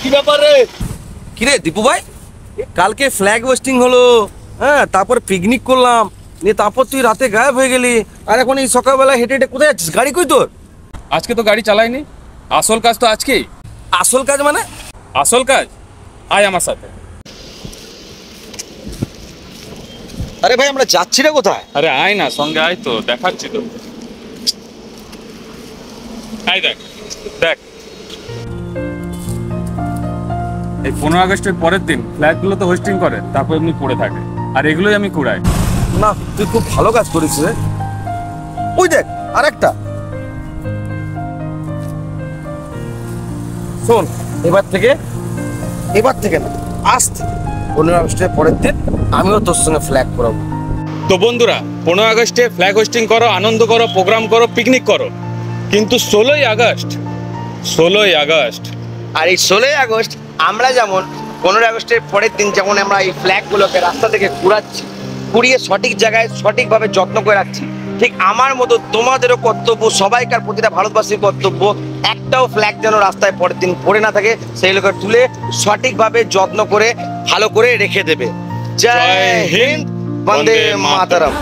কি ব্যাপার রে? কিরে দীপু ভাই, কালকে ফ্ল্যাগ হোস্টিং হলো, হ্যাঁ, তারপর পিকনিক করলাম, নিয়ে তারপর তুই রাতে গায়েব হয়ে গেলি। আর এখন এই সকালবেলা হেঁটে হেঁটে কোথায় যাচ্ছিস? গাড়ি কই তোর? আজকে তো গাড়ি চালাইনি, আসল কাজ তো আজকেই। আসল কাজ মানে? আসল কাজ আয় আমার সাথে। আরে ভাই, আমরা যাচ্ছি রে কোথায়? আরে আয় না, সঙ্গে আয় তো, দেখাচ্ছি তো। আয় দেখ দেখ, এই 15 আগস্টের পরের দিন ফ্ল্যাগগুলো তো হোস্টিং করে, তারপর এমনি পড়ে থাকে, আর এগুলোই আমি কুড়াই। না, তুই খুব ভালো কাজ করিস রে। ওই দেখ আরেকটা। শোন, এবার থেকে না, আজ থেকে 15 আগস্টের পরের দিন আমিও তোর সঙ্গে ফ্ল্যাগ করাবো। তো বন্ধুরা, 15 আগস্টে ফ্ল্যাগ হোস্টিং করো, আনন্দ করো, প্রোগ্রাম করো, পিকনিক করো, কিন্তু 16ই আগস্ট আর এই 16ই আগস্ট আমরা যেমন 15 আগস্টের পরের দিন যেমন আমরা এই ফ্ল্যাগগুলোকে রাস্তা থেকে কুড়িয়ে সঠিক জায়গায় সঠিকভাবে যত্ন করে রাখছি, ঠিক আমার মতো তোমাদেরও কর্তব্য, সবাইকার প্রতিটা ভারতবাসীর কর্তব্য, একটাও ফ্ল্যাগ যেন রাস্তায় পরের দিন পড়ে না থাকে, সেই লোকের তুলে সঠিকভাবে যত্ন করে ভালো করে রেখে দেবে। জয় হিন্দ, বন্দে মাতরম।